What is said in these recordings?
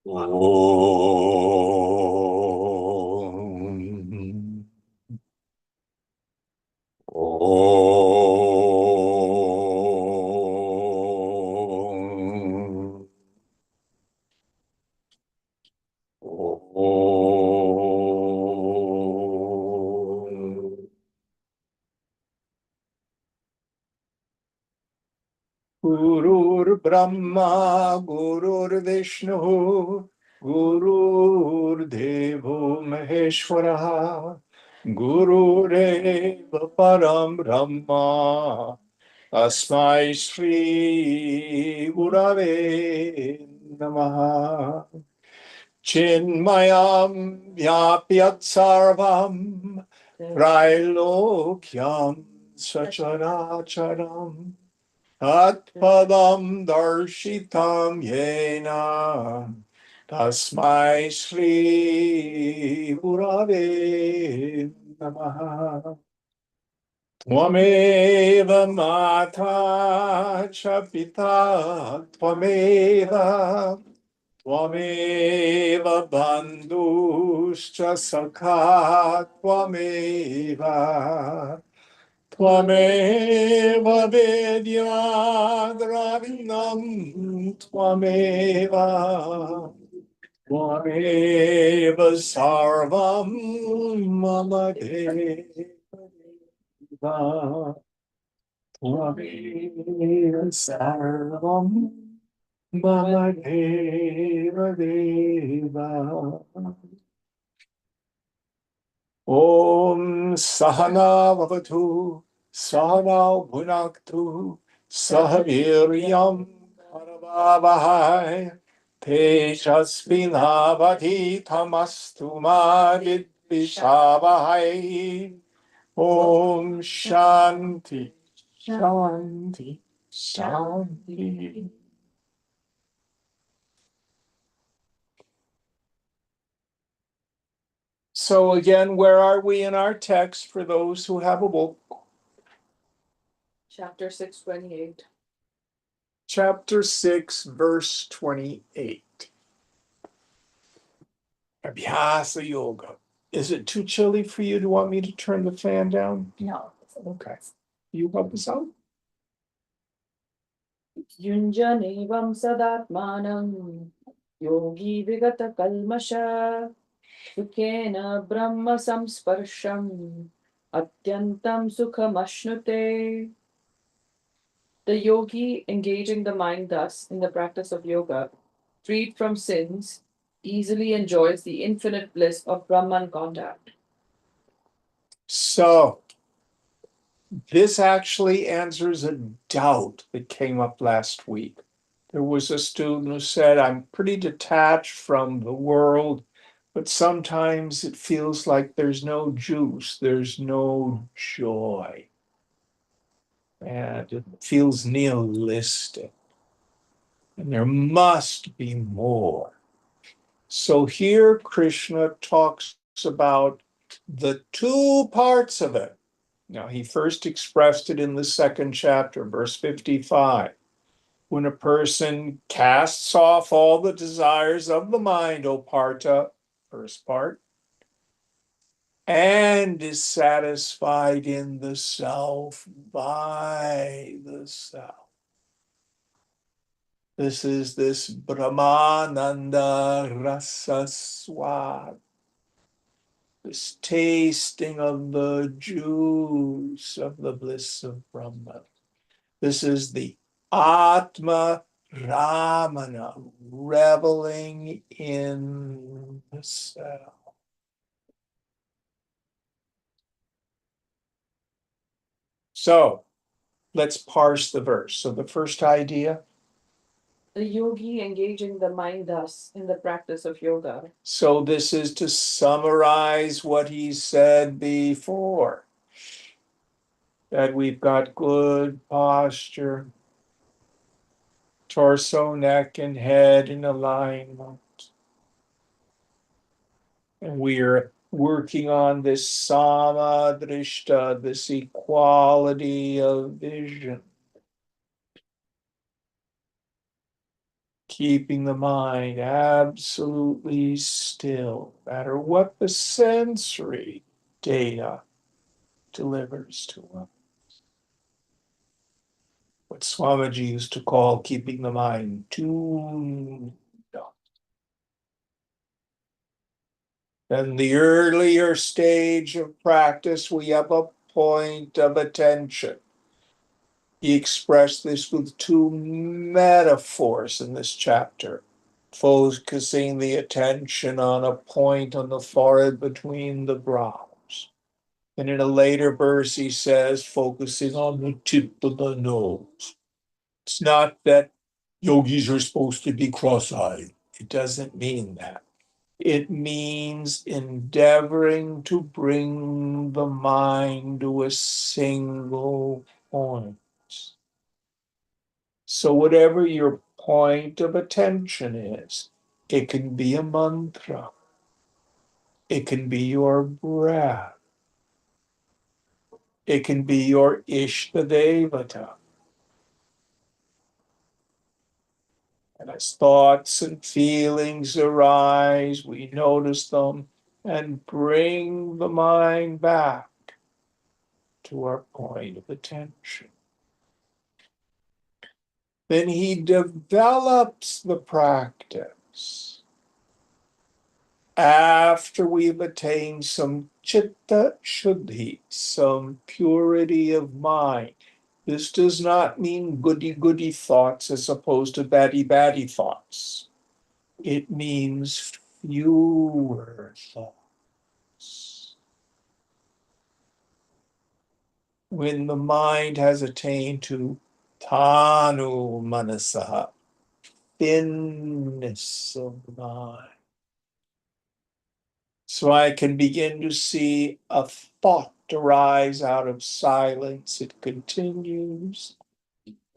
Om. Om. Om. Gurur Brahma, Gurur Vishnu, Gurur Devo Maheshwara, Gurureva Param Brahma, Tasmai Shri Gurave Namaha. Chinmayam Vyapyat Sarvam, Trailokyam Sacharacharam. Atpadam darshitam yena tasmai Shri Gurave Namaha. Tvameva mata cha pita tvameva Tvameva bandhuscha sakha tvameva Tvameva vedya dravinam Tvameva Tvameva sarvam mama deva Tvameva sarvam mama deva Om Sahana Vavatu Sahana Bhunaktu Sahaviryam Paravavahai Tejasvinavadhi Tamastu Ma Vidvishavahai Om Shanti Shanti Shanti. So again, where are we in our text for those who have a book? Chapter 6:28. Chapter 6, verse 28. Abhyasa Yoga. Is it too chilly for you to want me to turn the fan down? No. Okay. You help us out? Yunjanevam sadatmanam yogi vigata kalmasha sukena brahma samsparsham atyantam sukhamashnute. The yogi, engaging the mind thus in the practice of yoga, freed from sins, easily enjoys the infinite bliss of Brahman contact. So, this actually answers a doubt that came up last week. There was a student who said, I'm pretty detached from the world, but sometimes it feels like there's no juice, there's no joy. And it feels nihilistic. And there must be more. So here Krishna talks about the two parts of it. Now, he first expressed it in the second chapter, verse 55. When a person casts off all the desires of the mind, O Partha, first part, and is satisfied in the self by the self. This is this Brahmananda Rasa Swad, this tasting of the juice of the bliss of Brahma. This is the Atma Ramana, reveling in the self. So let's parse the verse. So the first idea. The yogi engaging the mind thus in the practice of yoga. So this is to summarize what he said before. That we've got good posture, torso, neck, and head in alignment. And we are working on this samadrishta, this equality of vision. keeping the mind absolutely still, no matter what the sensory data delivers to us. What Swamiji used to call keeping the mind tuned up. In the earlier stage of practice, we have a point of attention. He expressed this with two metaphors in this chapter, focusing the attention on a point on the forehead between the brows. And in a later verse, he says, focusing on the tip of the nose. It's not that yogis are supposed to be cross-eyed. It doesn't mean that. It means endeavoring to bring the mind to a single point. So whatever your point of attention is, it can be a mantra. It can be your breath. It can be your Ishtadevata. And as thoughts and feelings arise, we notice them and bring the mind back to our point of attention. Then he develops the practice after we've attained some chitta shuddhi, some purity of mind. This does not mean goody-goody thoughts as opposed to batty-batty thoughts. It means fewer thoughts. When the mind has attained to tanu manasa, thinness of mind, so I can begin to see a thought arise out of silence. It continues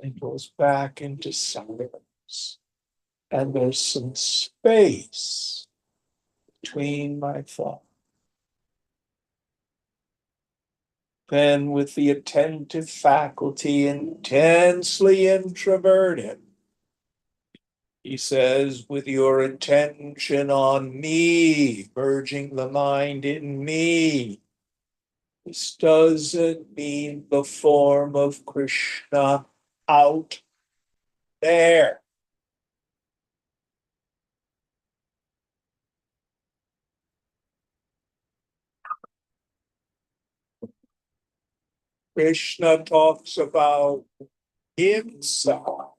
and goes back into silence. And there's some space between my thoughts. Then, with the attentive faculty intensely introverted, he says, with your attention on me, merging the mind in me. This doesn't mean the form of Krishna out there. Krishna talks about himself.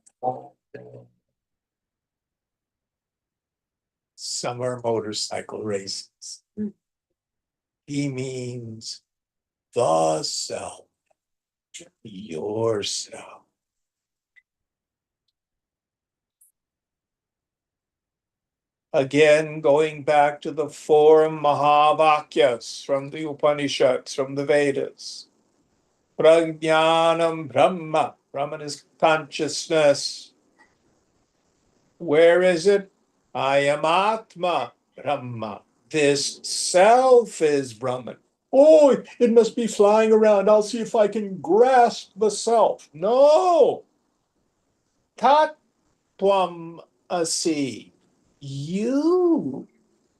Summer motorcycle races. He means the self, yourself. Again, going back to the four Mahavakyas from the Upanishads, from the Vedas. Prajnanam Brahma. Brahman is consciousness. Where is it? I am Atma Brahma. This self is Brahman. Oh, it must be flying around. I'll see if I can grasp the self. No. Tat Tvam Asi. You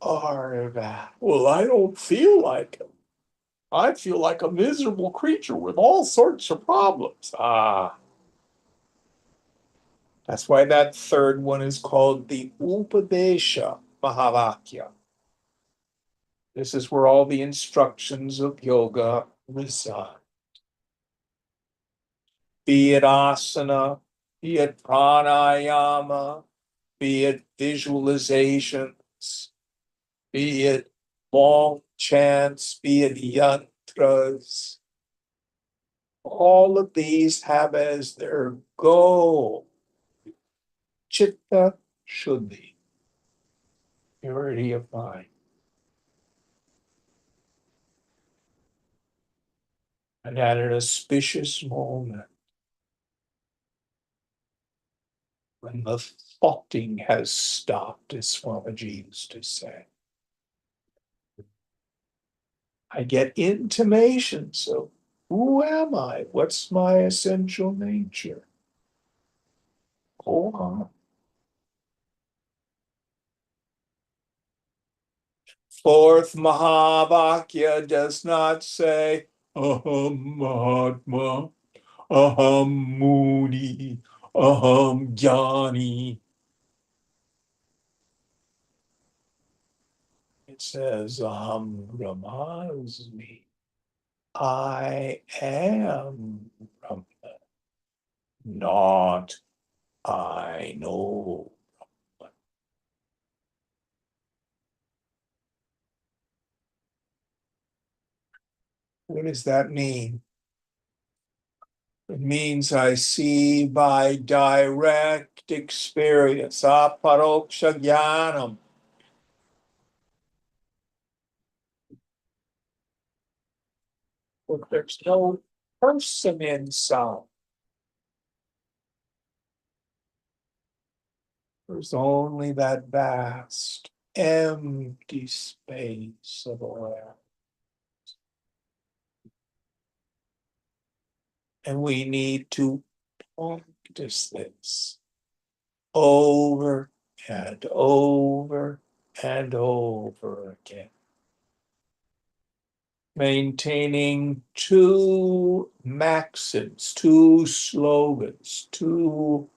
are that. Well, I don't feel like it. I feel like a miserable creature with all sorts of problems. That's why that third one is called the Upadesha Mahavakya. This is where all the instructions of yoga reside. Be it asana, be it pranayama, be it visualizations, be it long chants, be it yantras. All of these have as their goal chitta shuddhi, purity of mind. And at an auspicious moment, when the thoughting has stopped, as Swamiji used to say, I get intimations of who am I? What's my essential nature? Hold on. Fourth Mahavakya does not say Aham Mahatma, Aham Muni, Aham Jnani. It says Aham Brahmasmi. I am Brahma, not I know. What does that mean? It means I see by direct experience, aparoksha jnanam. But there's no person in sound. There's only that vast, empty space of awareness. And we need to practice this over and over and over again. Maintaining two maxims, two slogans, two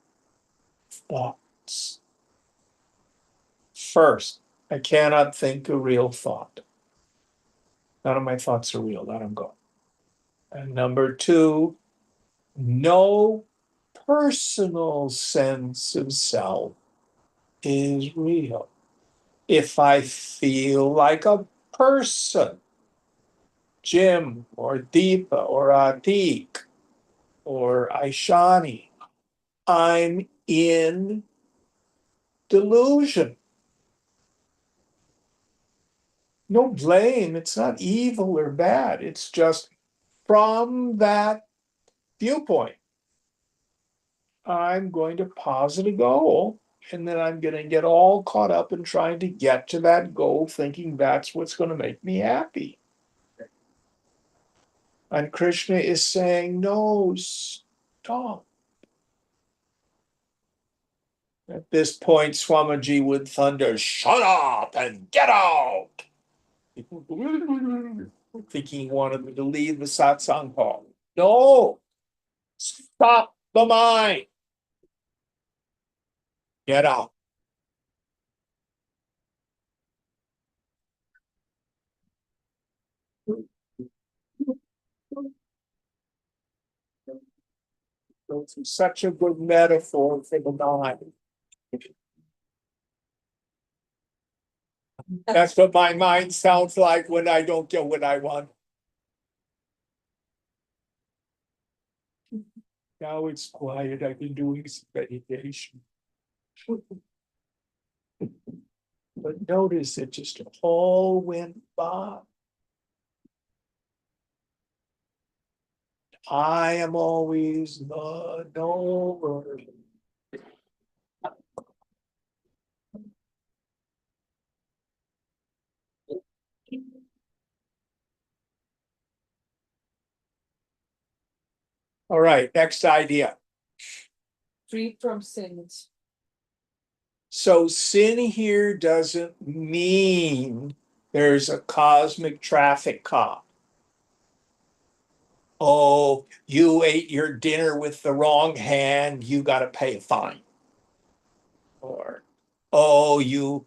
thoughts. First, I cannot think a real thought. None of my thoughts are real. Let them go. And number two, no personal sense of self is real. If I feel like a person, Jim or Deepa or Atik or Aishani, I'm in delusion. No blame. It's not evil or bad. It's just from that viewpoint, I'm going to posit a goal, and then I'm going to get all caught up in trying to get to that goal, thinking that's what's going to make me happy. And Krishna is saying, no, stop. At this point, Swamiji would thunder, shut up and get out. Thinking he wanted me to leave the satsang hall. No, stop the mind. Get out. It's such a good metaphor for the mind. That's what my mind sounds like when I don't get what I want. Now it's quiet. I've been doing some meditation. But notice it just all went by. I am always the knower. All right, next idea. Free from sins. So sin here doesn't mean there's a cosmic traffic cop. Oh, you ate your dinner with the wrong hand, you got to pay a fine. Or, oh, you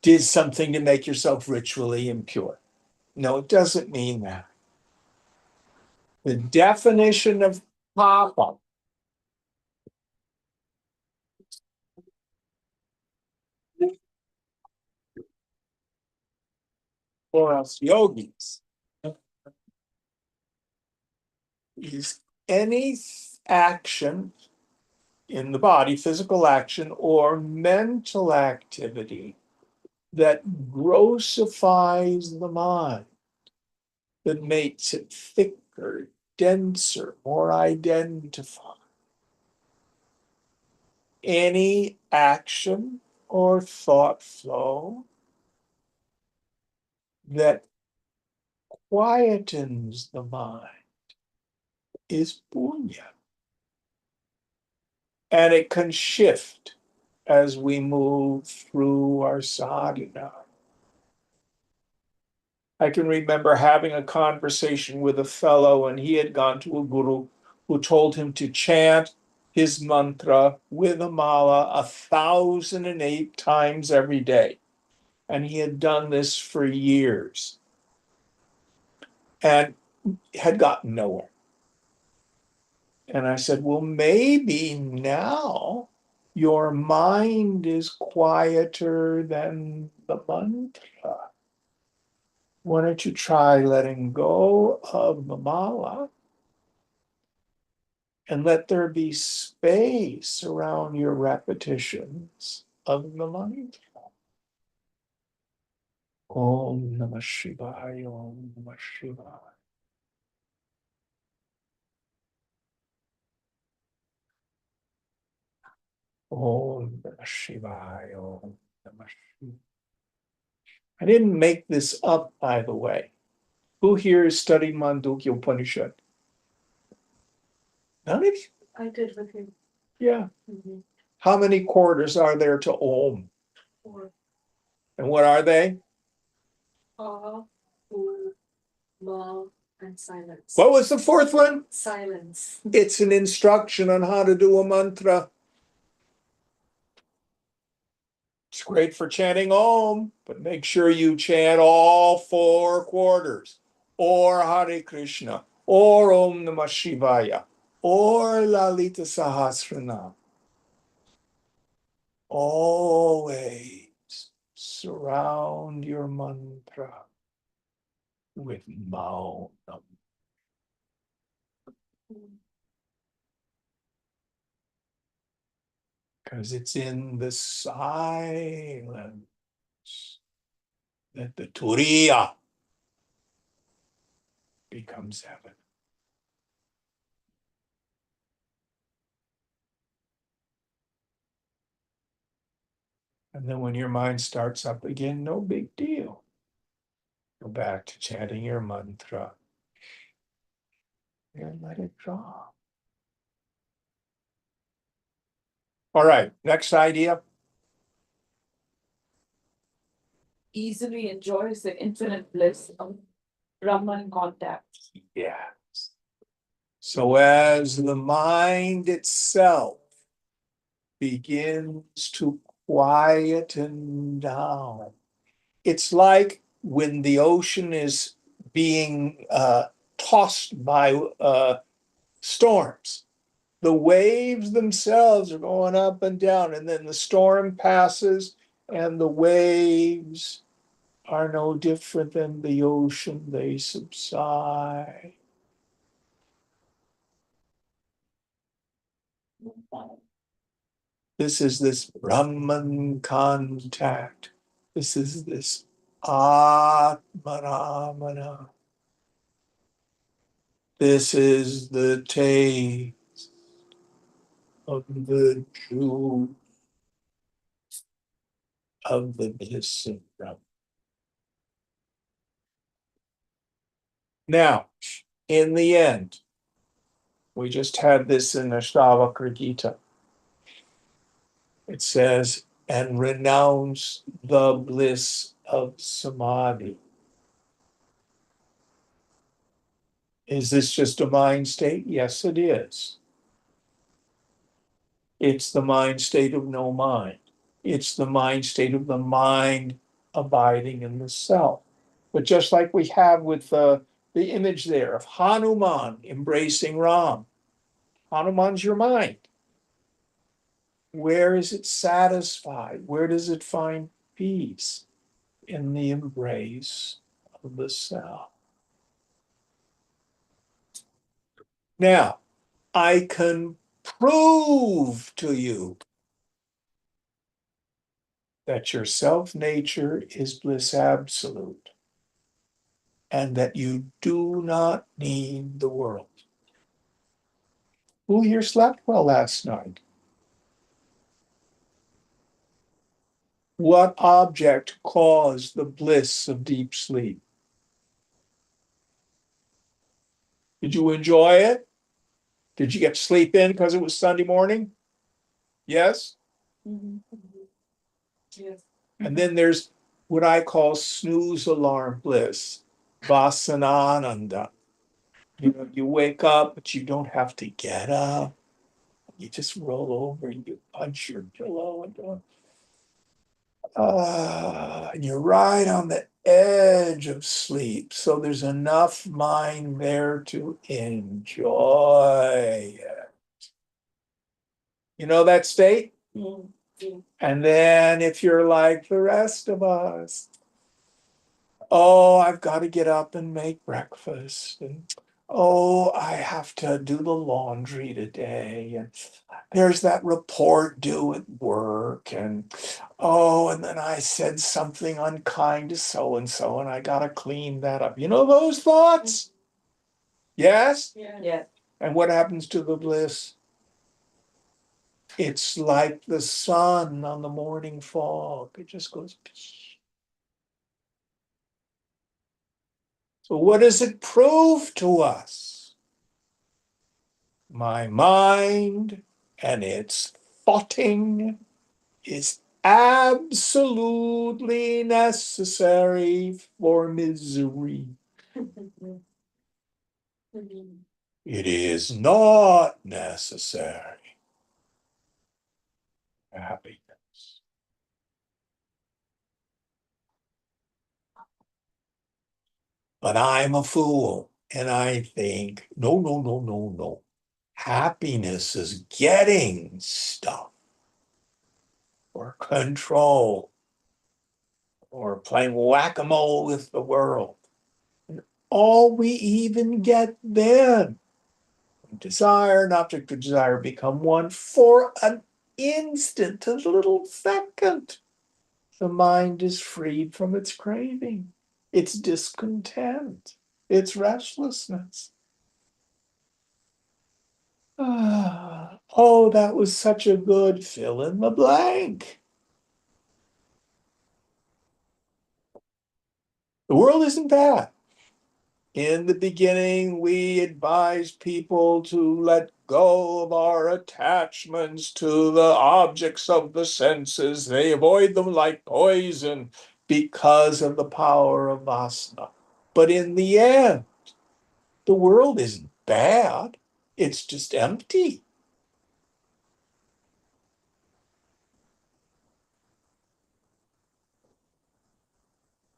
did something to make yourself ritually impure. No, it doesn't mean that. The definition of papa for us yogis is any action in the body, physical action or mental activity that grossifies the mind, that makes it thicker, denser, more identified. Any action or thought flow that quietens the mind is punya. And it can shift. as we move through our sadhana. I can remember having a conversation with a fellow, and he had gone to a guru who told him to chant his mantra with a mala 1,008 times every day. And he had done this for years and had gotten nowhere. And I said, well, maybe now your mind is quieter than the mantra. Why don't you try letting go of the mala and let there be space around your repetitions of the mantra? Om Namah Shivaya, Om Namah Shivaya. Om Namah Shivaya, Om Namah Shivaya. I didn't make this up, by the way. Who here is studying Mandukya Upanishad? None of you? I did with him. Yeah. How many quarters are there to Om? 4. And what are they? Love, and silence. What was the fourth one? Silence. It's an instruction on how to do a mantra. It's great for chanting Om, but make sure you chant all 4 quarters, or Hare Krishna, or Om Namah Shivaya, or Lalita Sahasranam. Always surround your mantra with Maunam. Because it's in the silence that the Turiya becomes evident. And then when your mind starts up again, no big deal. Go back to chanting your mantra and let it drop. All right, next idea. Easily enjoys the infinite bliss of Brahman contact. Yes. So as the mind itself begins to quieten down, it's like when the ocean is being tossed by storms. The waves themselves are going up and down, and then the storm passes, and the waves are no different than the ocean. They subside. This is this Brahman contact. This is this Atmaramana. This is the taste of the juice of the bliss of Brahman. Now, in the end, we just had this in the Bhagavad Gita. It says, and renounce the bliss of samadhi. Is this just a mind state? Yes, it is. It's the mind state of no mind. It's the mind state of the mind abiding in the self. But just like we have with the image there of Hanuman embracing Ram, Hanuman's your mind. Where is it satisfied? Where does it find peace? In the embrace of the self. Now, I can prove to you that your self nature is bliss absolute and that you do not need the world. Who here slept well last night? What object caused the bliss of deep sleep? Did you enjoy it? Did you get sleep in because it was Sunday morning? Yes? Mhm. Yes. And then there's what I call snooze alarm bliss, vasanananda. You know, you wake up, but you don't have to get up. You just roll over and you punch your pillow and go, and you're right on the edge of sleep. So there's enough mind there to enjoy it. You know that state? Mhm. And then if you're like the rest of us, oh, I've got to get up and make breakfast. And oh, I have to do the laundry today. And there's that report due at work. And oh, and then I said something unkind to so and I got to clean that up. You know those thoughts? Yes? Yeah. Yeah. And what happens to the bliss? It's like the sun on the morning fog. It just goes. So what does it prove to us? My mind and its thoughting is absolutely necessary for misery. It is not necessary for happiness. But I'm a fool and I think, no, no, no, no, no. Happiness is getting stuff or control or playing whack-a-mole with the world. And all we even get then, desire and object of desire become one for an instant, a little second. The mind is freed from its craving, its discontent, its restlessness. Oh, that was such a good fill in the blank. The world isn't bad. In the beginning, we advise people to let go of our attachments to the objects of the senses. They avoid them like poison because of the power of vasana. But in the end, the world isn't bad, it's just empty.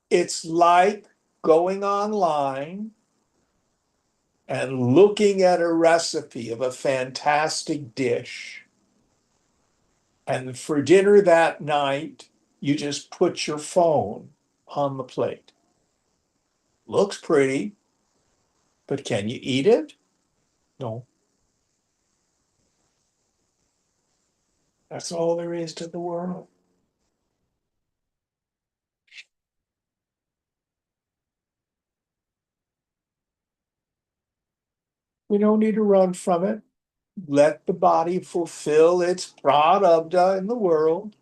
It's like going online and looking at a recipe of a fantastic dish. And for dinner that night, you just put your phone on the plate. Looks pretty, but can you eat it? No. That's all there is to the world. We don't need to run from it. Let the body fulfill its prarabdha in the world.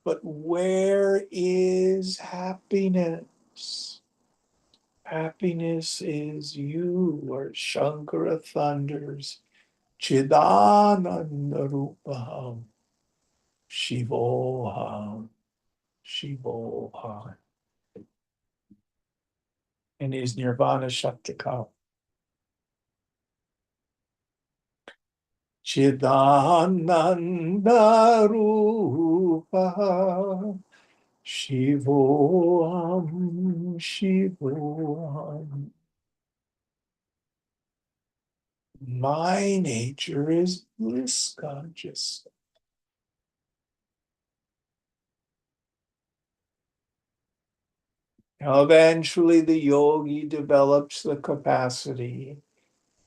But where is happiness? Happiness is you, or Shankara thunders. Chidananda Rupaham. Shivoham. Shivoham. And his Nirvana Shaktikam. Chidananda Rupaham. Shivoham. Shivoham. My nature is bliss conscious. Now, eventually, the yogi develops the capacity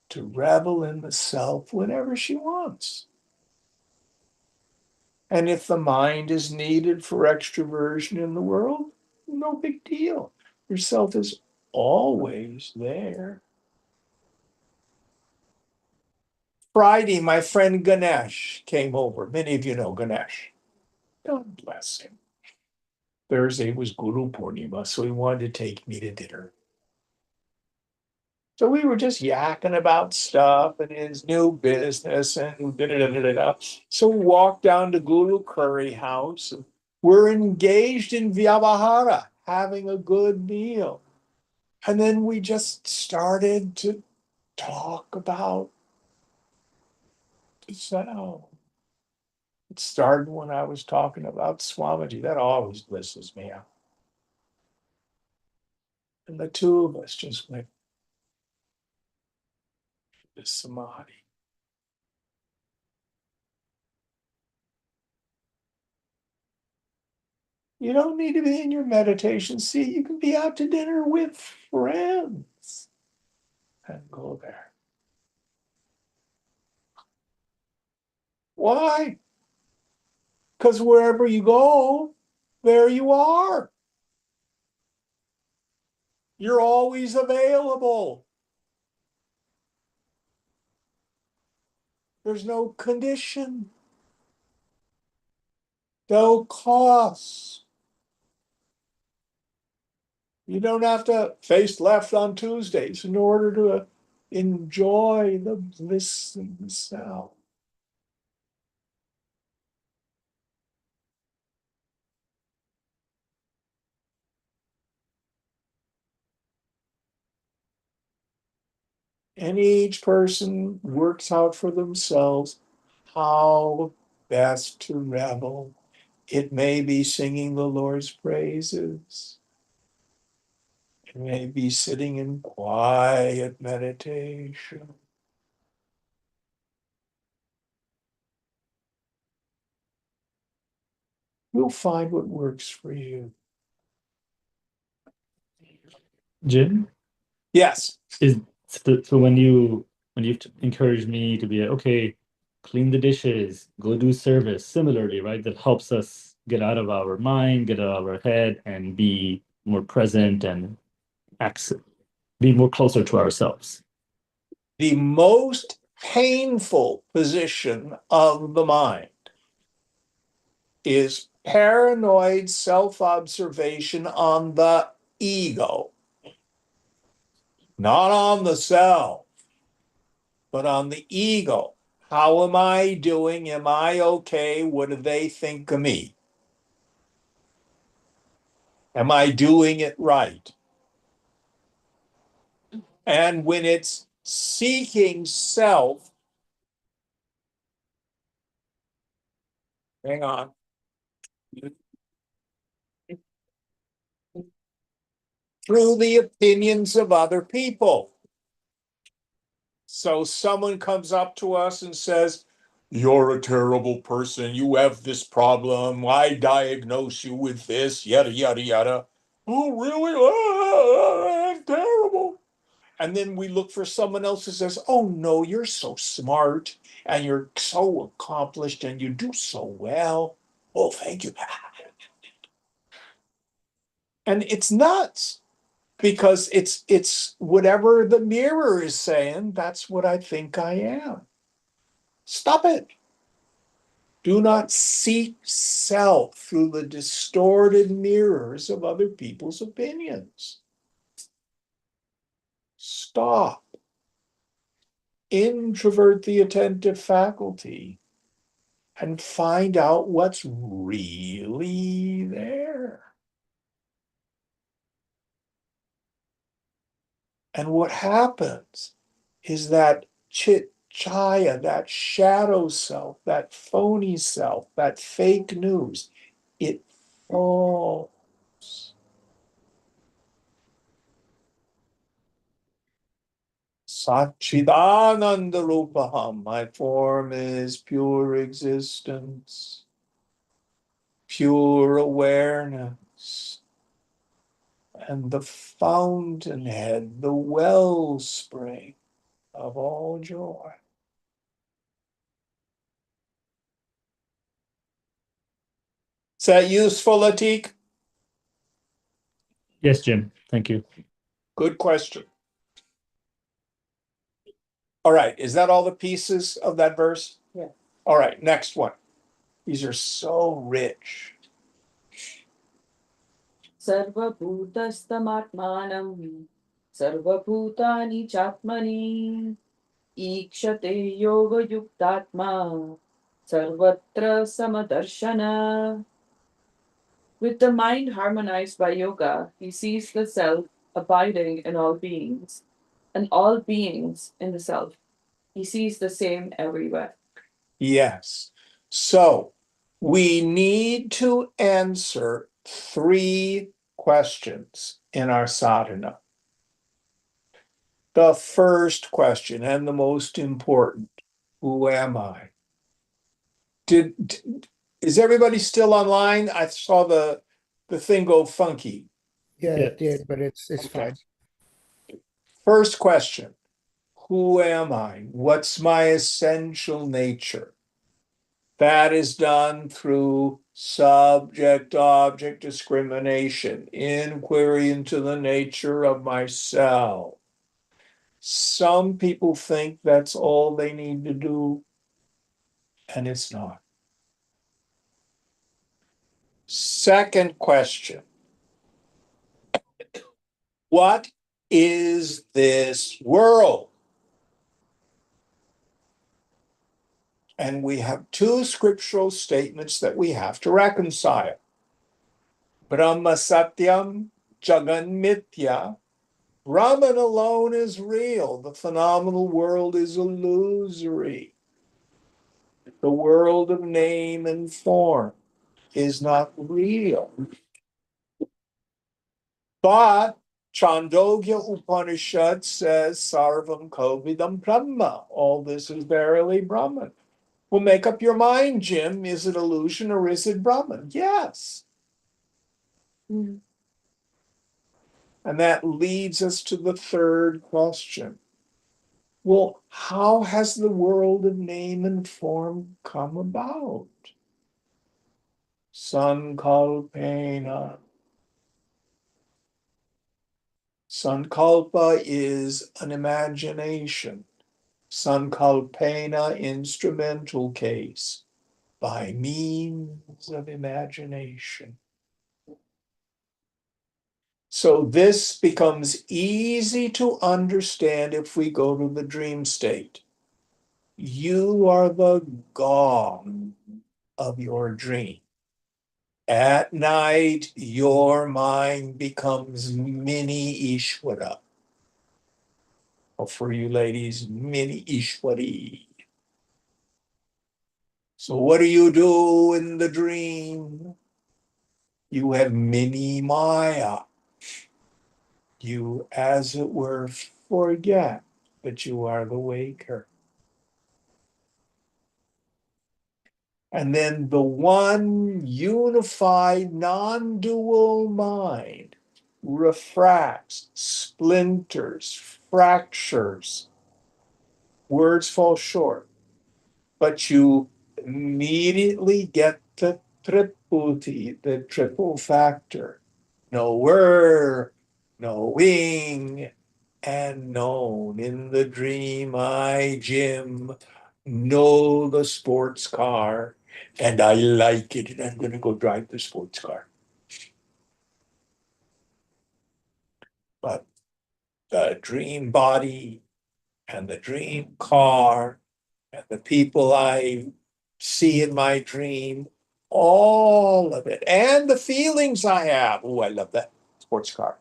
to revel in the self whenever she wants. And if the mind is needed for extroversion in the world, no big deal. Your self is always there. Friday, my friend Ganesh came over. Many of you know Ganesh. God bless him. Thursday was Guru Purnima, so he wanted to take me to dinner. So we were just yakking about stuff and his new business and da da da da da. So we walked down to Guru Curry House. And we're engaged in Vyavahara, having a good meal. And then we just started to talk about the sound. It started when I was talking about Swamiji. That always blisses me out. And the two of us just went to samadhi. You don't need to be in your meditation seat. You can be out to dinner with friends and go there. Why? Because wherever you go, there you are. You're always available. There's no condition, no cost. You don't have to face left on Tuesdays in order to enjoy the bliss of the sound. And each person works out for themselves how best to revel. It may be singing the Lord's praises. It may be sitting in quiet meditation. You'll find what works for you. Jim, Yes. is so when you encourage me to be like, okay, clean the dishes, go do service, similarly, right? That helps us get out of our mind, get out of our head, and be more present and access, be more closer to ourselves. The most painful position of the mind is paranoid self-observation on the ego, not on the self, but on the ego. How am I doing? Am I okay? What do they think of me? Am I doing it right? And when it's seeking self, hang on, through the opinions of other people. So someone comes up to us and says, "You're a terrible person. You have this problem. I diagnose you with this, yada, yada, yada." Oh, really? That's terrible. And then we look for someone else who says, "Oh, no, you're so smart and you're so accomplished and you do so well. Oh, thank you." And it's nuts because it's whatever the mirror is saying, that's what I think I am. Stop it. Do not seek self through the distorted mirrors of other people's opinions. Stop. Introvert the attentive faculty and find out what's really there. And what happens is that chit chaya, that shadow self, that phony self, that fake news, it falls. Satchidananda Rupaham, my form is pure existence, pure awareness, and the fountainhead, the wellspring of all joy. Is that useful, Atik? Yes, Jim. Thank you. Good question. All right, is that all the pieces of that verse? Yeah. All right, next one. These are so rich. Sarvabhutastamatmanam sarvabhutani chatmani ikshate yoga yuktatma sarvatra samadarshana. With the mind harmonized by yoga, he sees the self abiding in all beings, and all beings in the self. He sees the same everywhere. Yes. So we need to answer 3 questions in our sadhana. The first question, and the most important, who am I? Is everybody still online? I saw the thing go funky. Yeah, Yeah. it did, but it's Okay. fine. First question, who am I? What's my essential nature? That is done through subject-object discrimination, inquiry into the nature of myself. Some people think that's all they need to do, and it's not. Second question, what is this world? And we have 2 scriptural statements that we have to reconcile. Brahma Satyam, Jagan Mithya. Brahman alone is real. The phenomenal world is illusory. The world of name and form is not real. But Chandogya Upanishad says Sarvam Kovidam Brahma. All this is verily Brahman. Well, make up your mind, Jim. Is it illusion or is it Brahman? Yes. Mm. And that leads us to the third question. Well, how has the world of name and form come about? Sankalpena. Sankalpa is an imagination. Sankalpena, instrumental case, by means of imagination. So this becomes easy to understand if we go to the dream state. You are the God of your dream. At night, your mind becomes mini Ishvara. Or for you ladies, mini Ishwari. So what do you do in the dream? You have mini Maya. You, as it were, forget that you are the waker. And then the one unified, non-dual mind refracts, splinters, fractures. Words fall short, but you immediately get the triputi, the triple factor. Knower, knowing, and known. In the dream, I, Jim, know the sports car, and I like it, and I'm going to go drive the sports car. But the dream body and the dream car and the people I see in my dream, all of it, and the feelings I have. Oh, I love that sports car.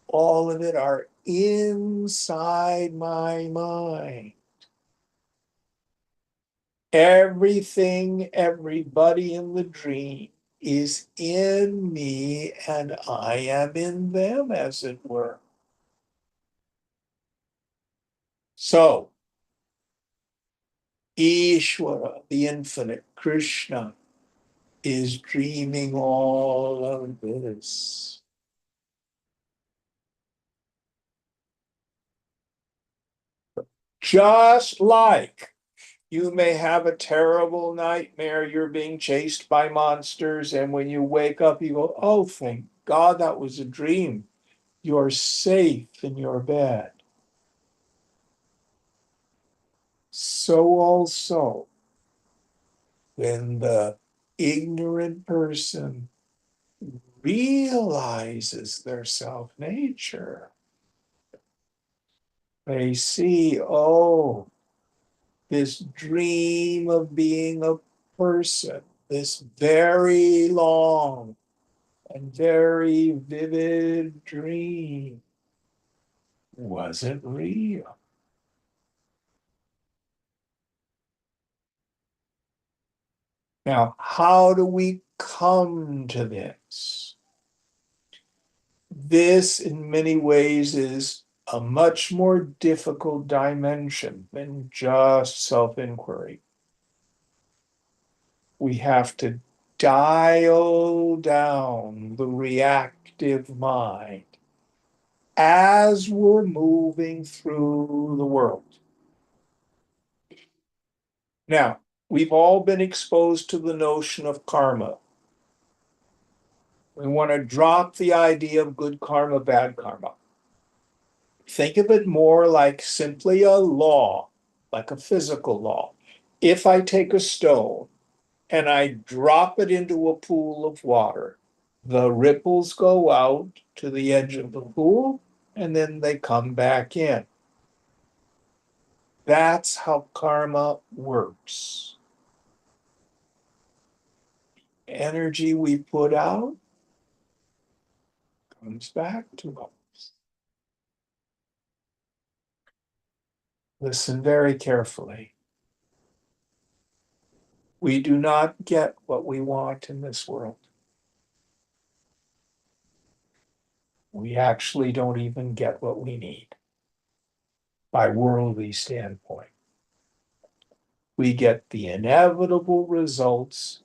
All of it are inside my mind. Everything, everybody in the dream is in me, and I am in them, as it were. So, Ishvara, the infinite, Krishna, is dreaming all of this. Just like you may have a terrible nightmare, you're being chased by monsters, and when you wake up, you go, oh, thank God that was a dream. You're safe in your bed. So also, when the ignorant person realizes their self nature, They see, oh, this dream of being a person, this very long and very vivid dream wasn't real. Now, how do we come to this? This, in many ways, is a much more difficult dimension than just self-inquiry. We have to dial down the reactive mind as we're moving through the world. Now, we've all been exposed to the notion of karma. We want to drop the idea of good karma, bad karma. Think of it more like simply a law, like a physical law. If I take a stone and I drop it into a pool of water, the ripples go out to the edge of the pool and then they come back in. That's how karma works. Energy we put out comes back to us. Listen very carefully. We do not get what we want in this world. We actually don't even get what we need by worldly standpoint. We get the inevitable results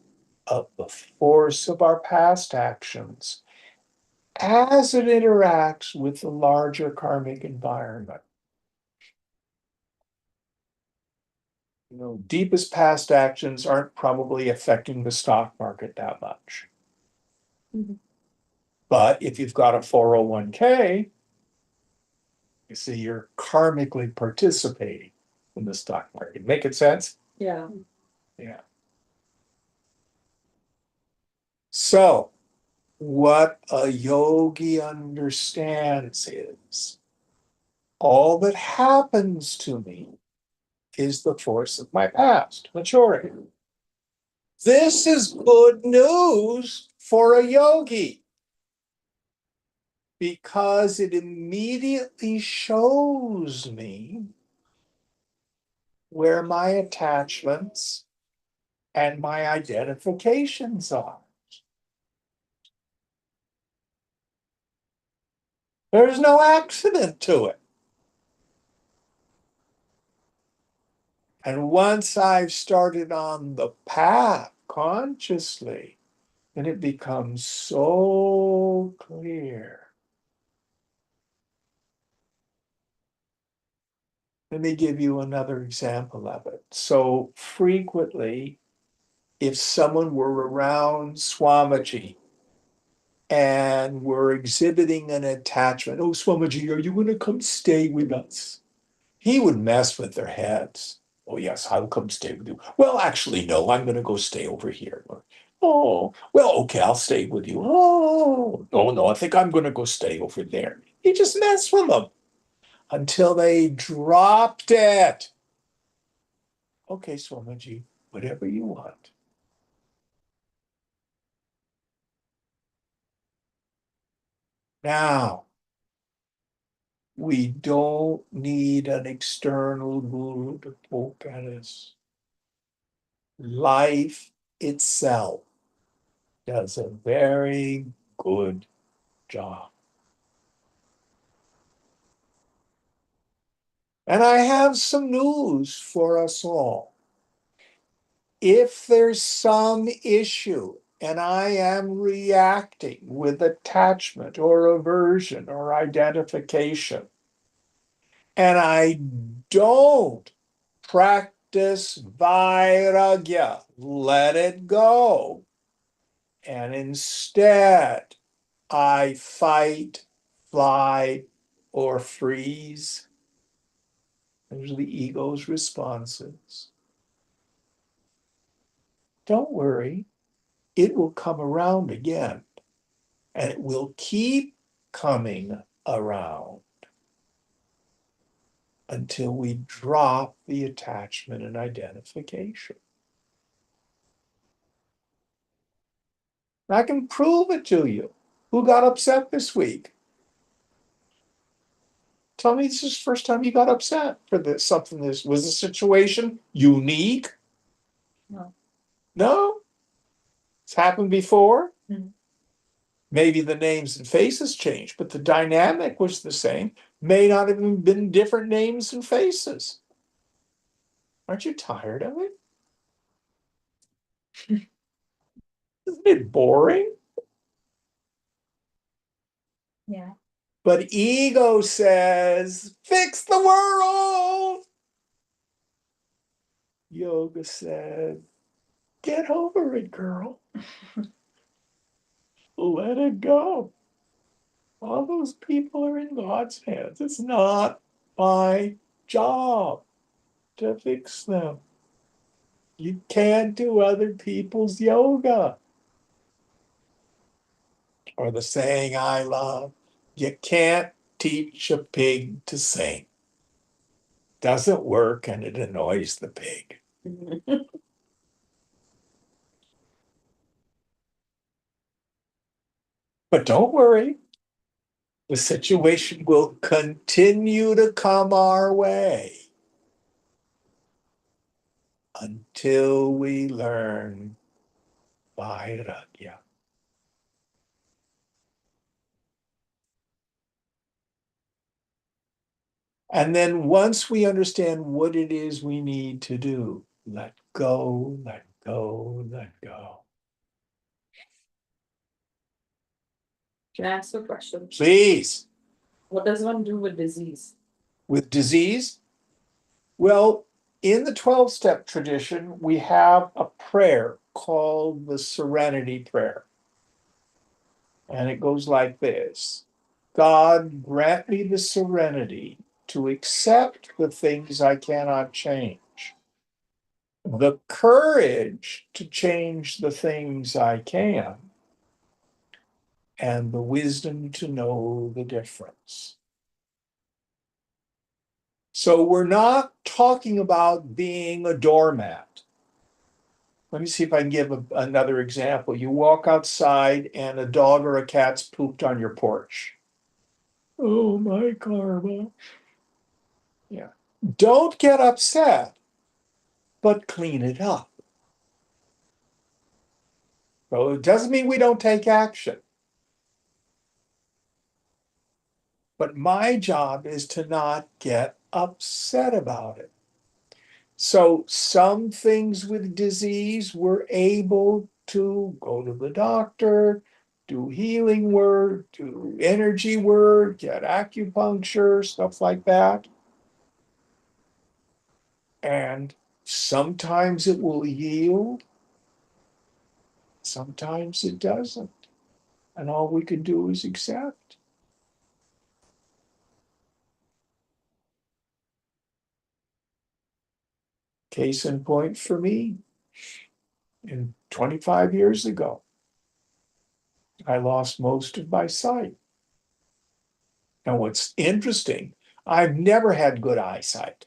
of the force of our past actions as it interacts with the larger karmic environment. Deepest past actions aren't probably affecting the stock market that much. Mm-hmm. But if you've got a 401k, you see you're karmically participating in the stock market. Making sense? Yeah. Yeah. So, what a yogi understands is all that happens to me is the force of my past maturity. This is good news for a yogi because it immediately shows me where my attachments and my identifications are. There's no accident to it. And once I've started on the path consciously, then it becomes so clear. Let me give you another example of it. So frequently, if someone were around Swamiji and were exhibiting an attachment, oh, Swamiji, are you going to come stay with us? He would mess with their heads. Oh, yes, I'll come stay with you. Well, actually, no, I'm going to go stay over here. Oh, well, okay, I'll stay with you. Oh, no, no, I think I'm going to go stay over there. He just messed with them until they dropped it. Okay, Swamiji, whatever you want. Now, we don't need an external guru to poke at us. Life itself does a very good job. And I have some news for us all. If there's some issue and I am reacting with attachment or aversion or identification, and I don't practice vairagya, let it go, and instead I fight, fly, or freeze, those are the ego's responses. Don't worry, it will come around again, and it will keep coming around. until we drop the attachment and identification. I can prove it to you. Who got upset this week? Tell me this is the first time you got upset for this, something this was the situation unique? No. No? It's happened before? Mhm. Maybe the names and faces changed, but the dynamic was the same. May not have even been different names and faces. Aren't you tired of it? Isn't it boring? Yeah. But ego says, fix the world. Yoga said, get over it, girl. Let it go. All those people are in God's hands. It's not my job to fix them. You can't do other people's yoga. Or the saying I love, you can't teach a pig to sing. Doesn't work and it annoys the pig. But don't worry, the situation will continue to come our way until we learn Vairagya. And then once we understand what it is we need to do, let go, let go, let go. Can I ask a question? Please. What does one do with disease? With disease, well, in the 12-step tradition, we have a prayer called the Serenity Prayer. And it goes like this: God, grant me the serenity to accept the things I cannot change, the courage to change the things I can, and the wisdom to know the difference. So we're not talking about being a doormat. Let me see if I can give another example. You walk outside and a dog or a cat's pooped on your porch. Oh, my karma. Yeah. Don't get upset, but clean it up. So it doesn't mean we don't take action. But my job is to not get upset about it. So some things with disease, we're able to go to the doctor, do healing work, do energy work, get acupuncture, stuff like that. And sometimes it will heal, sometimes it doesn't. And all we can do is accept. Case in point for me, in 25 years ago, I lost most of my sight. And what's interesting, I've never had good eyesight.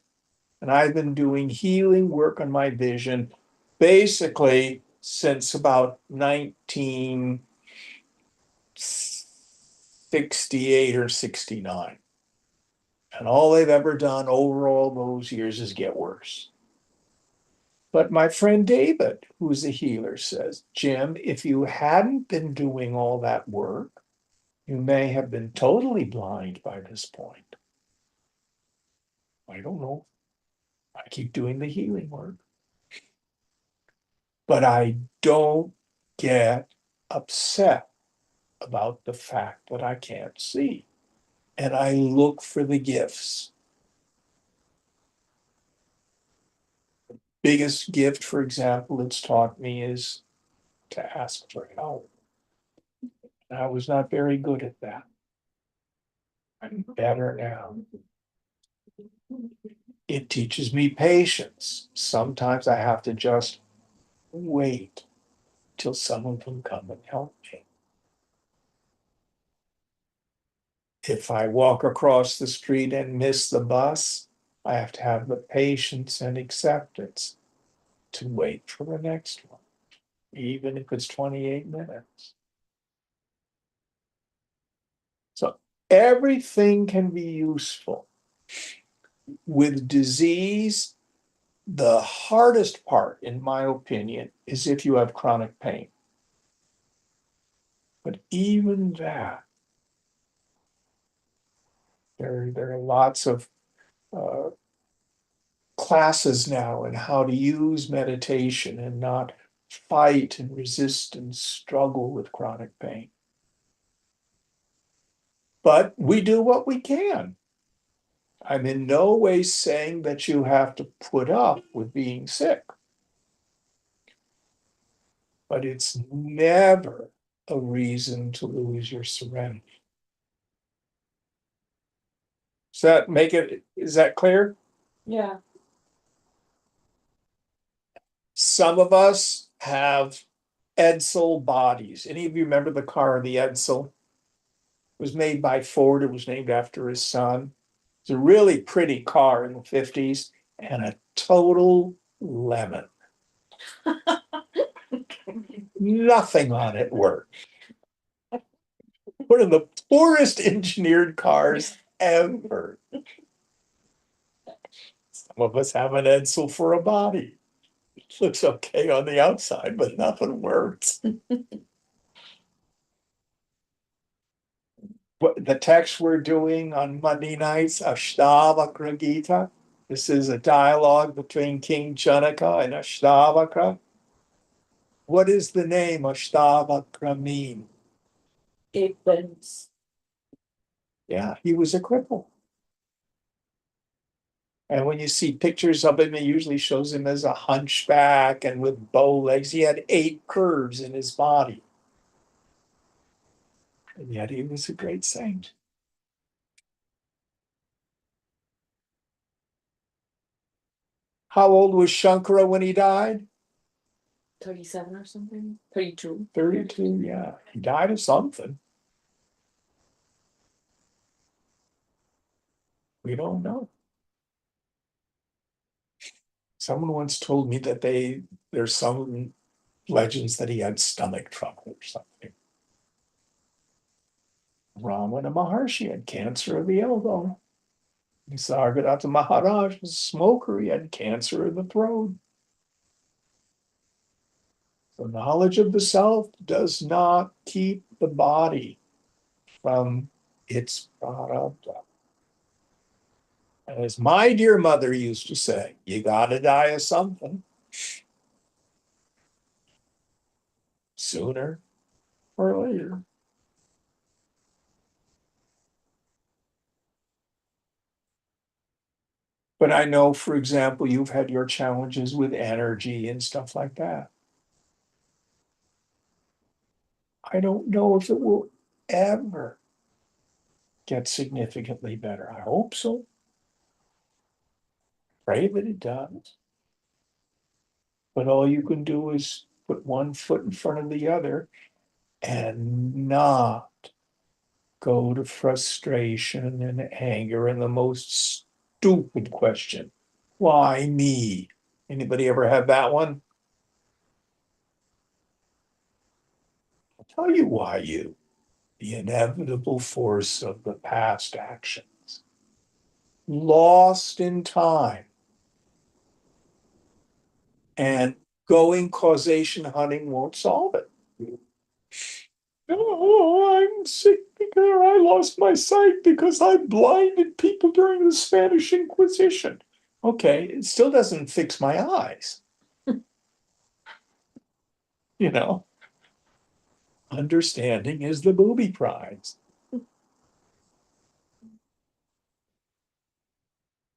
And I've been doing healing work on my vision basically since about 1968 or 69. And all they've ever done over all those years is get worse. But my friend David, who's a healer, says, Jim, if you hadn't been doing all that work, you may have been totally blind by this point. I don't know. I keep doing the healing work. But I don't get upset about the fact that I can't see. And I look for the gifts. Biggest gift, for example, it's taught me is to ask for help. And I was not very good at that. I'm better now. It teaches me patience. Sometimes I have to just wait till someone can come and help me. If I walk across the street and miss the bus, I have to have the patience and acceptance to wait for the next one, even if it's 28 minutes. So everything can be useful. With disease, the hardest part, in my opinion, is if you have chronic pain. But even that, there are lots of classes now in how to use meditation and not fight and resist and struggle with chronic pain. But we do what we can. I'm in no way saying that you have to put up with being sick. But it's never a reason to lose your serenity. Does that make it, is that clear? Yeah. Some of us have Edsel bodies. Any of you remember the car, the Edsel? It was made by Ford. It was named after his son. It's a really pretty car in the 50s and a total lemon. Nothing on it worked. One of the poorest engineered cars ever. Some of us have an Edsel for a body. It looks okay on the outside, but nothing works. What the text we're doing on Monday nights, Ashtavakra Gita. This is a dialogue between King Janaka and Ashtavakra. What is the name Ashtavakra mean? It bends. Yeah, he was a cripple. And when you see pictures of him, it usually shows him as a hunchback and with bow legs. He had 8 curves in his body. And yet he was a great saint. How old was Shankara when he died? 37 or something? 32. 32, yeah. He died of something. We don't know. Someone once told me that there's some legends that he had stomach trouble or something. Ramana Maharshi had cancer of the elbow. Nisargadatta Maharaj was a smoker. He had cancer of the throat. The knowledge of the self does not keep the body from its prarabdha. As my dear mother used to say, you gotta die of something sooner or later. But I know, for example, you've had your challenges with energy and stuff like that. I don't know if it will ever get significantly better. I hope so. Pray that it does. But all you can do is put one foot in front of the other and not go to frustration and anger and the most stupid question. Why me? Anybody ever have that one? I'll tell you why you. The inevitable force of the past actions. Lost in time. And going causation hunting won't solve it. Oh, I'm sick because I lost my sight because I blinded people during the Spanish Inquisition. Okay, it still doesn't fix my eyes. You know, understanding is the booby prize.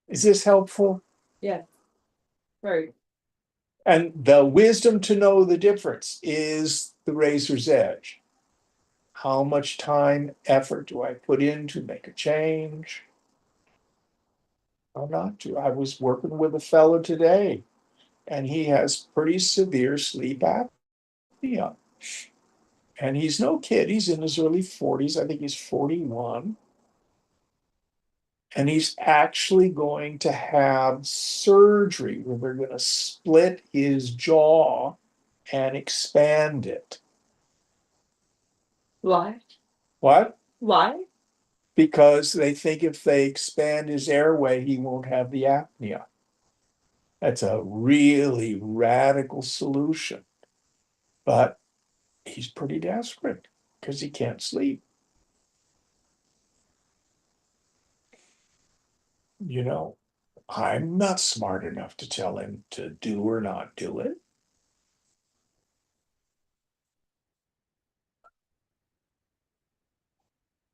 Is this helpful? Yeah. Right. And the wisdom to know the difference is the razor's edge. How much time, effort do I put in to make a change? Or not to? I was working with a fellow today, and he has pretty severe sleep apnea. And he's no kid, he's in his early 40s. I think he's 41. And he's actually going to have surgery where they're going to split his jaw and expand it. Why? What? Why? Because they think if they expand his airway, he won't have the apnea. That's a really radical solution. But he's pretty desperate because he can't sleep. You know, I'm not smart enough to tell him to do or not do it.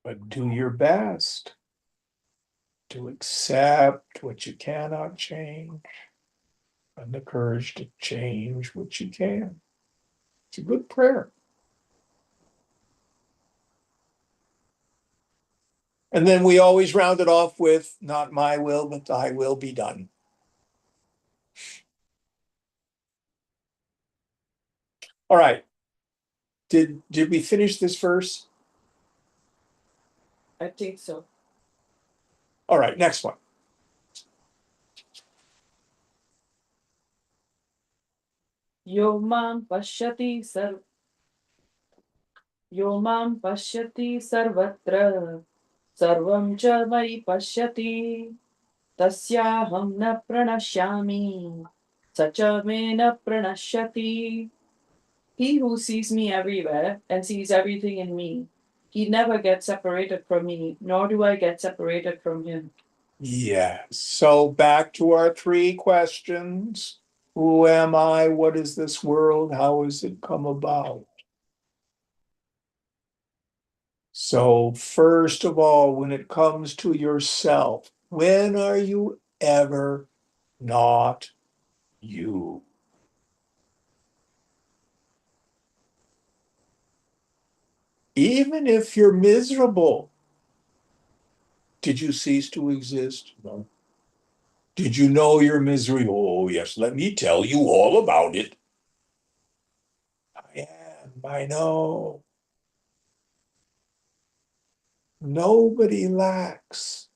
But do your best to accept what you cannot change and the courage to change what you can. It's a good prayer. And then we always round it off with, not my will, but thy will be done. All right. Did we finish this verse? I think so. All right, next one. Yo mam pashyati sarv Yo mam pashyati sarvatra sarvam cha mai pashyati tasyaham na pranashyami sacha me na pranashyati. He who sees me everywhere and sees everything in me, he never gets separated from me, nor do I get separated from him. Yes. So back to our three questions. Who am I? What is this world? How has it come about? So, first of all, when it comes to yourself, when are you ever not you? Even if you're miserable, did you cease to exist? No. Did you know your misery? Oh, yes, let me tell you all about it. I am, I know. Nobody lacks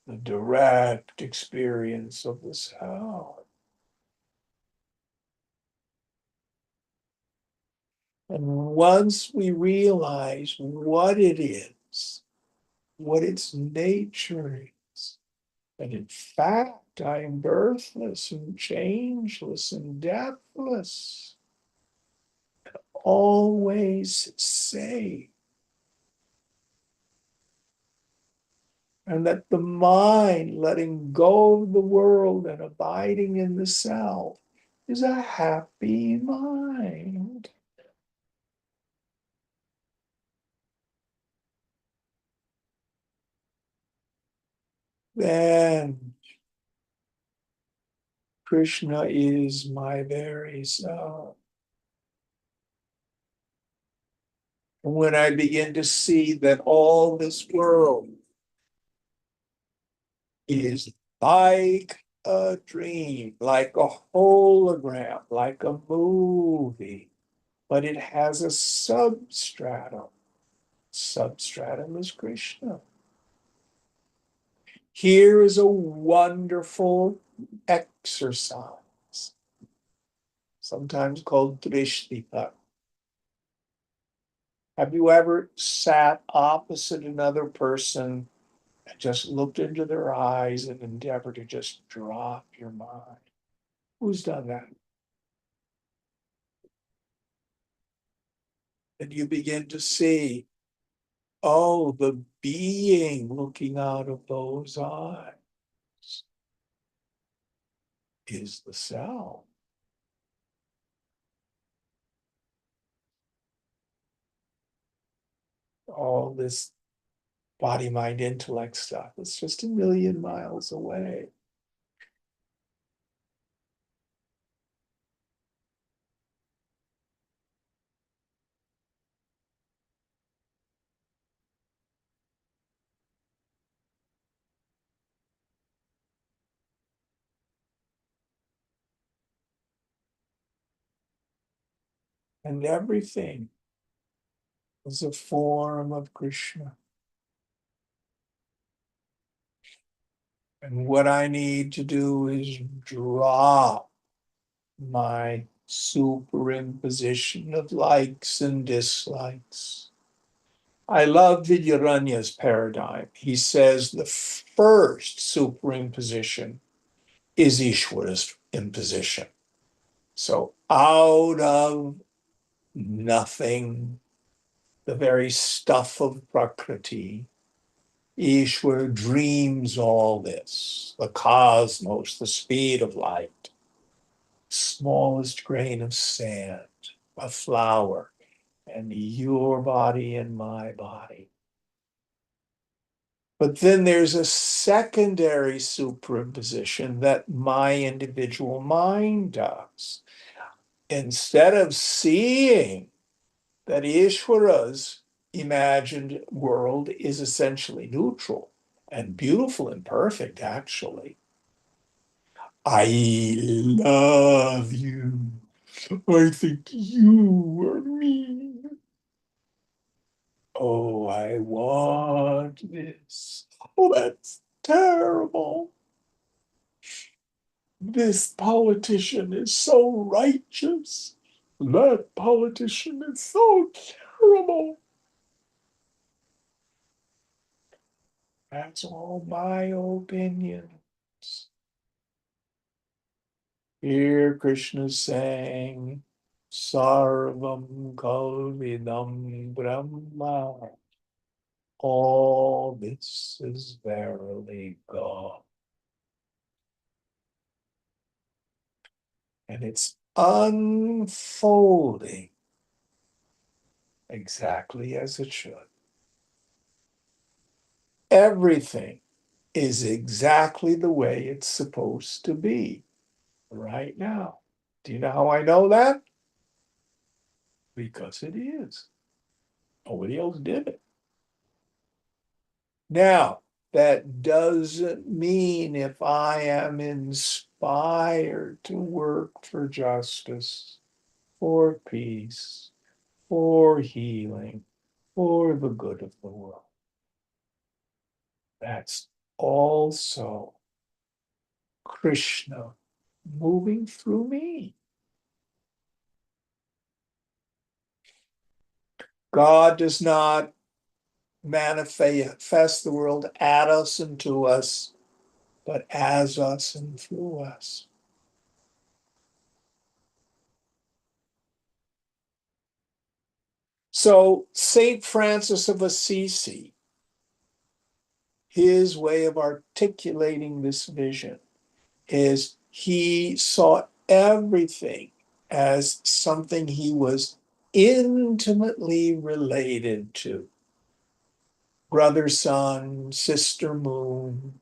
the direct experience of the sound. And once we realize what it is, what its nature is, and in fact, I am birthless and changeless and deathless, always safe. And that the mind letting go of the world and abiding in the self is a happy mind. Then Krishna is my very self. And when I begin to see that all this world is like a dream, like a hologram, like a movie, but it has a substratum. Substratum is Krishna. Here is a wonderful exercise, sometimes called Drishtita. Have you ever sat opposite another person and just looked into their eyes and endeavored to just drop your mind? Who's done that? And you begin to see, oh, the being looking out of those eyes is the self. All this body, mind, intellect stuff, it's just a million miles away. And everything is a form of Krishna. And what I need to do is drop my superimposition of likes and dislikes. I love Vidyaranya's paradigm. He says the first superimposition is Ishwara's imposition. So out of nothing, the very stuff of Prakriti, Ishwar dreams all this, the cosmos, the speed of light, smallest grain of sand, a flower, and your body and my body. But then there's a secondary superimposition that my individual mind does. Instead of seeing that Ishvara's imagined world is essentially neutral and beautiful and perfect, actually, I love you. I think you are me. Oh, I want this. Oh, that's terrible. This politician is so righteous. That politician is so terrible. That's all my opinions. Here Krishna sang, Sarvam Kalvidam Brahma. All this is verily God. And it's unfolding exactly as it should. Everything is exactly the way it's supposed to be right now. Do you know how I know that? Because it is. Nobody else did it. Now, that doesn't mean if I am inspired to work for justice, for peace, for healing, for the good of the world. That's also Krishna moving through me. God does not manifest the world at us and to us, but as us and through us. So St. Francis of Assisi, his way of articulating this vision is he saw everything as something he was intimately related to. Brother sun, sister moon,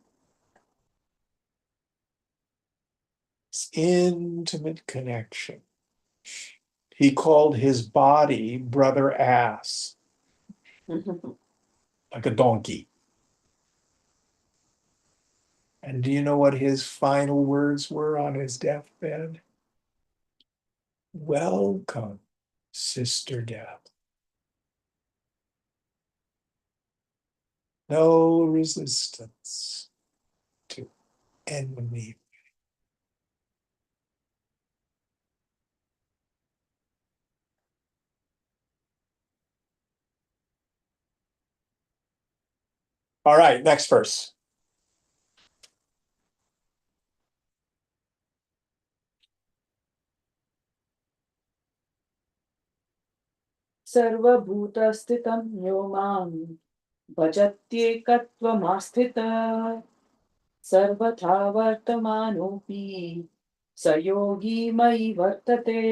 it's intimate connection. He called his body brother ass, like a donkey. And do you know what his final words were on his deathbed? Welcome, Sister Death. No resistance to enemy. All right, next verse. सर्वभूतस्थितं यो मां भजत्येकत्वमास्थितः सर्वथा वर्तमानोऽपि स योगी मयि वर्तते.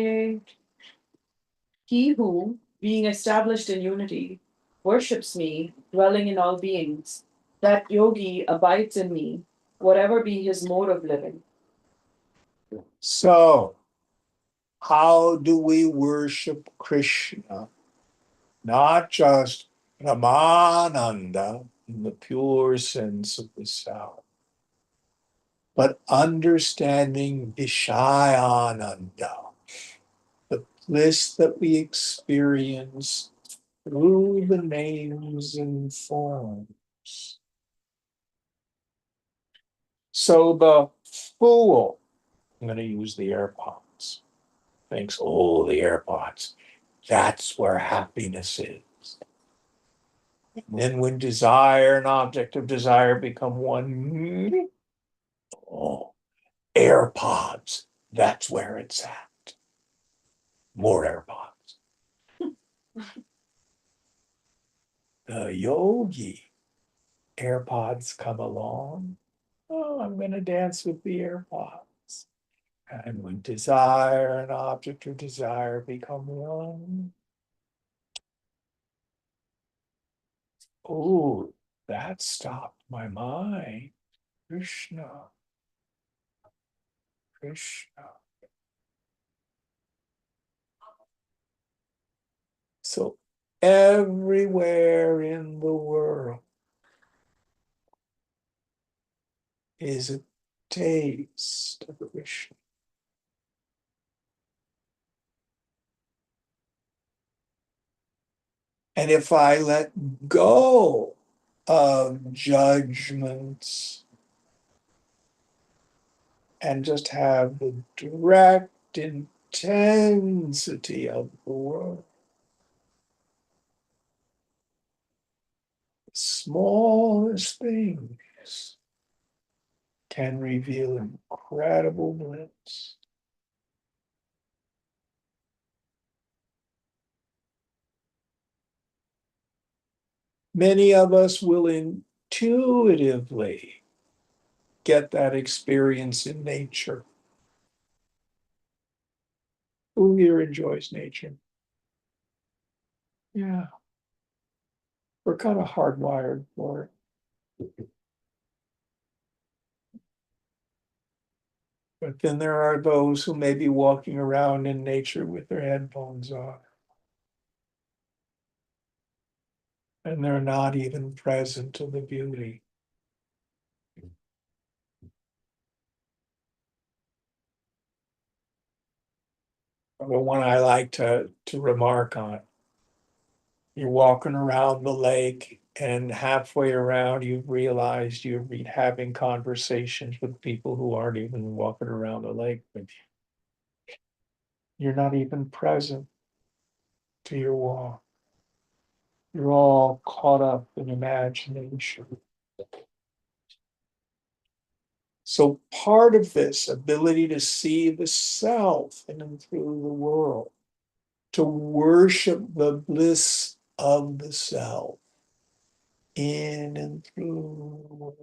He who, being established in unity, worships me, dwelling in all beings, that yogi abides in me, whatever be his mode of living. So, how do we worship Krishna? Not just Ramananda in the pure sense of the South, but understanding Vishayananda, the bliss that we experience through the names and forms. So the fool, I'm going to use the AirPods, thinks, oh, the AirPods, that's where happiness is. And then when desire and object of desire become one, oh, AirPods, that's where it's at. More AirPods. The yogi, AirPods come along. Oh, I'm going to dance with the AirPods. And when desire and object of desire become one, oh, that stopped my mind. Krishna, Krishna. So everywhere in the world is a taste of Krishna. And if I let go of judgments and just have the direct intensity of the world, the smallest things can reveal incredible bliss. Many of us will intuitively get that experience in nature. Who here enjoys nature? Yeah, we're kind of hardwired for it. But then there are those who may be walking around in nature with their headphones on, and they're not even present to the beauty. The one I like to remark on, you're walking around the lake, and halfway around, you've realized you've been having conversations with people who aren't even walking around the lake with you. You're not even present to your walk. You're all caught up in imagination. So part of this ability to see the self in and through the world, to worship the bliss of the self in and through the world,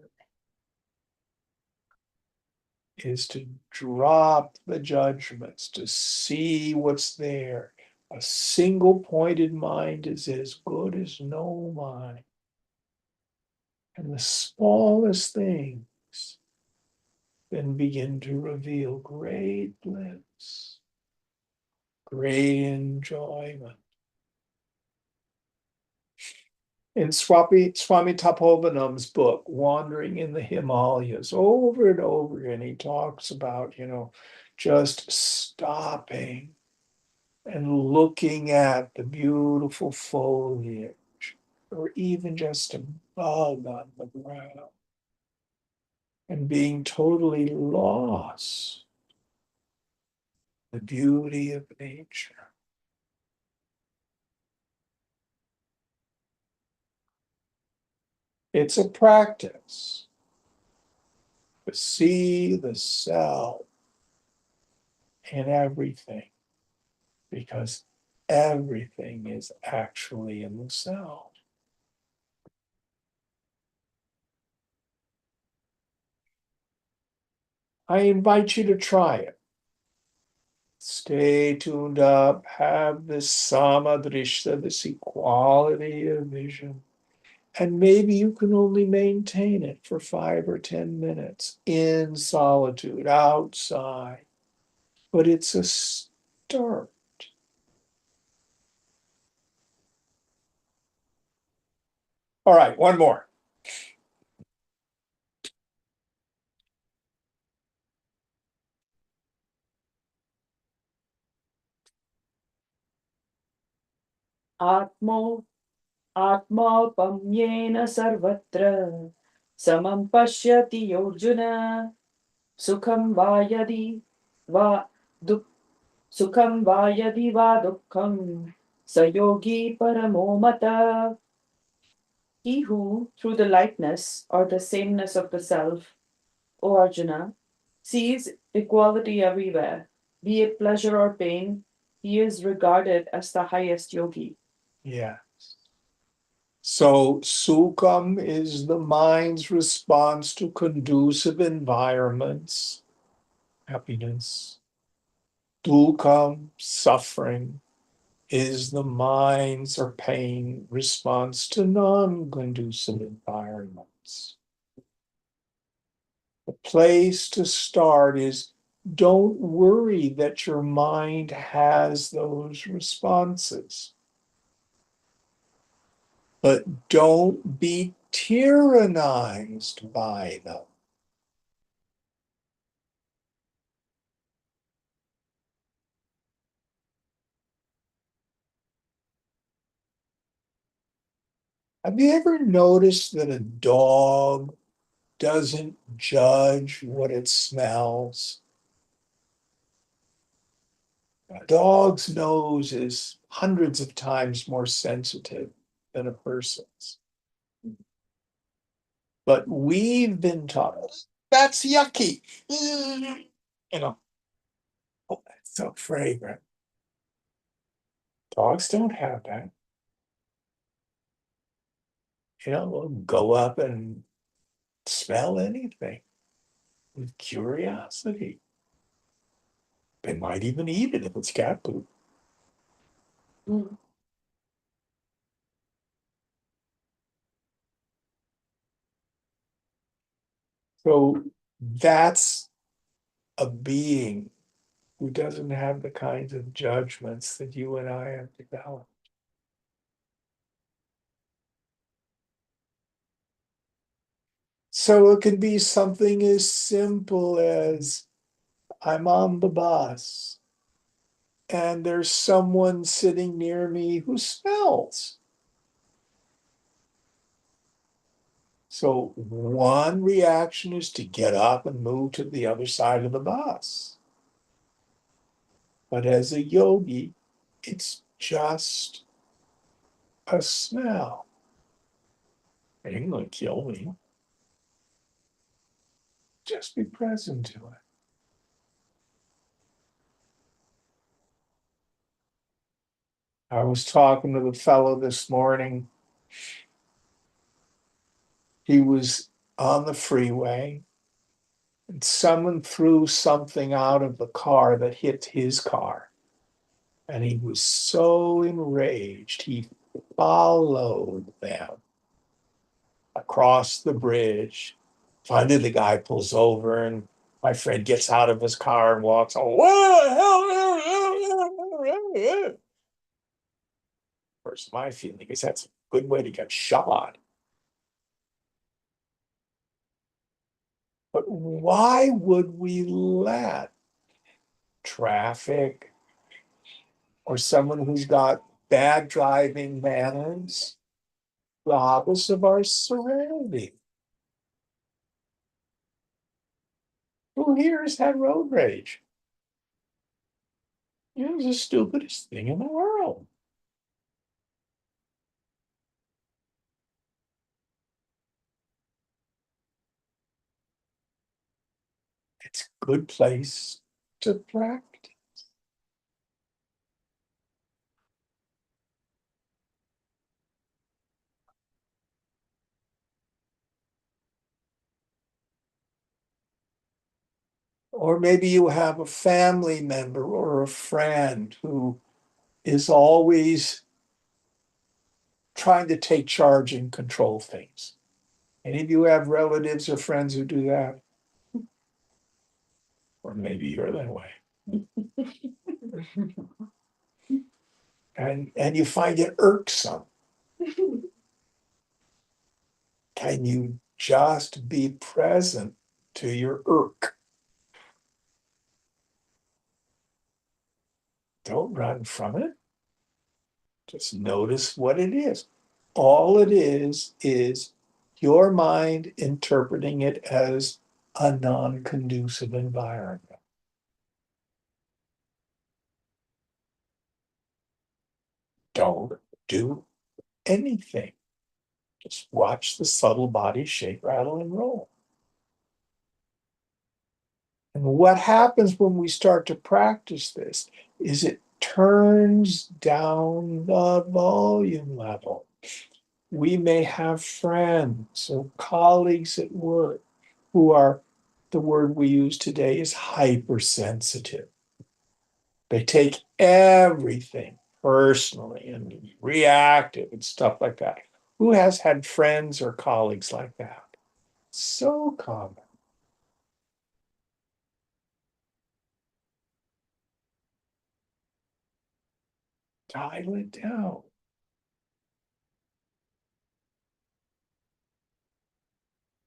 is to drop the judgments, to see what's there. A single pointed mind is as good as no mind. And the smallest things then begin to reveal great bliss, great enjoyment. In Swami Tapovanam's book, Wandering in the Himalayas, over and over again, he talks about, just stopping and looking at the beautiful foliage, or even just a bug on the ground, and being totally lost in the beauty of nature. It's a practice to see the self in everything, because everything is actually in the self. I invite you to try it. Stay tuned up, have this samadrishta, this equality of vision. And maybe you can only maintain it for 5 or 10 minutes in solitude, outside. But it's a start. All right, one more. Atmo Atmapamyena sarvatra samam pashyati Arjuna, sukham va yadi va duk sukham va yadi va dukkham sayogi paramo mata. He who, through the lightness or the sameness of the self, O Arjuna, sees equality everywhere, be it pleasure or pain, he is regarded as the highest yogi. Yeah. So sukham is the mind's response to conducive environments, happiness. Dukkam, suffering, is the mind's or pain response to non-conducive environments. The place to start is don't worry that your mind has those responses, but don't be tyrannized by them. Have you ever noticed that a dog doesn't judge what it smells? A dog's nose is hundreds of times more sensitive than a person's. But we've been taught that's yucky. You know, oh, that's so fragrant. Dogs don't have that. They'll go up and smell anything with curiosity. They might even eat it if it's cat poop. Mm. So that's a being who doesn't have the kinds of judgments that you and I have developed. So it can be something as simple as I'm on the bus and there's someone sitting near me who smells. So one reaction is to get up and move to the other side of the bus. But as a yogi, it's just a smell. It ain't gonna kill me. Just be present to it. I was talking to the fellow this morning. He was on the freeway and someone threw something out of the car that hit his car. And he was so enraged, he followed them across the bridge. Finally, the guy pulls over, and my friend gets out of his car and walks. Oh, what the hell? Of course, my feeling is that's a good way to get shot. But why would we let traffic or someone who's got bad driving manners rob us of our serenity? Who here has had road rage? It's the stupidest thing in the world. It's a good place to practice. Or maybe you have a family member or a friend who is always trying to take charge and control things. Any of you have relatives or friends who do that? Or maybe you're that way. And you find it irksome. Can you just be present to your irk? Don't run from it. Just notice what it is. All it is your mind interpreting it as a non-conducive environment. Don't do anything. Just watch the subtle body shake, rattle, and roll. And what happens when we start to practice this is it turns down the volume level. We may have friends or colleagues at work who are, the word we use today is hypersensitive. They take everything personally and reactive and stuff like that. Who has had friends or colleagues like that? So common. Dial it down.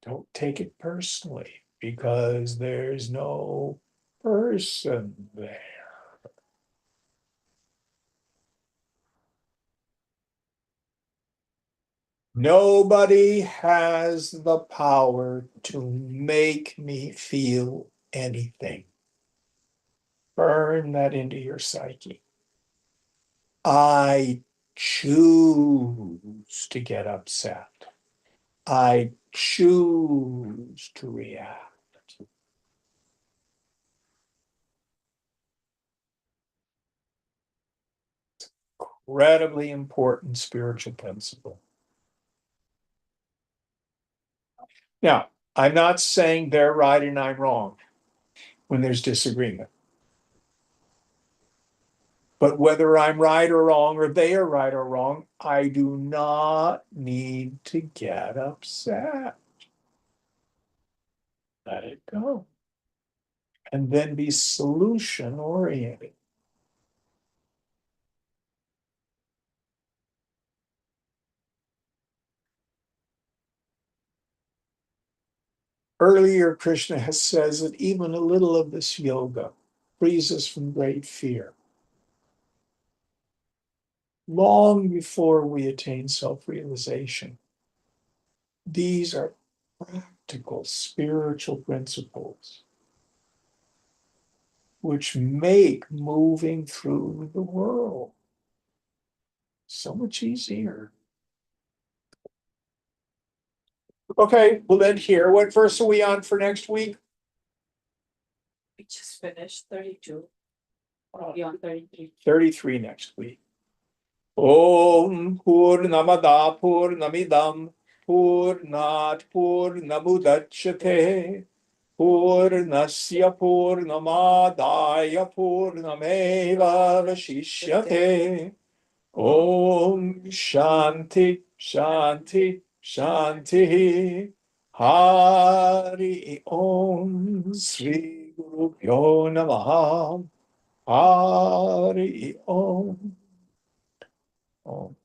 Don't take it personally because there's no person there. Nobody has the power to make me feel anything. Burn that into your psyche. I choose to get upset. I choose to react. Incredibly important spiritual principle. Now, I'm not saying they're right and I'm wrong when there's disagreement. But whether I'm right or wrong, or they are right or wrong, I do not need to get upset. Let it go. And then be solution oriented. Earlier, Krishna has says that even a little of this yoga frees us from great fear. Long before we attain self-realization, these are practical spiritual principles which make moving through the world so much easier. Okay, we'll end here. What verse are we on for next week? We just finished 32. Beyond 33. 33 next week. Om Purnamada Purnamidam Purnat Purnamudachyate Purnasya Purnamadaya Purnameva Vashishyate. Om Shanti Shanti Shanti. Hari Om Sri Guru Pyo Namaha. Hari Om. Om.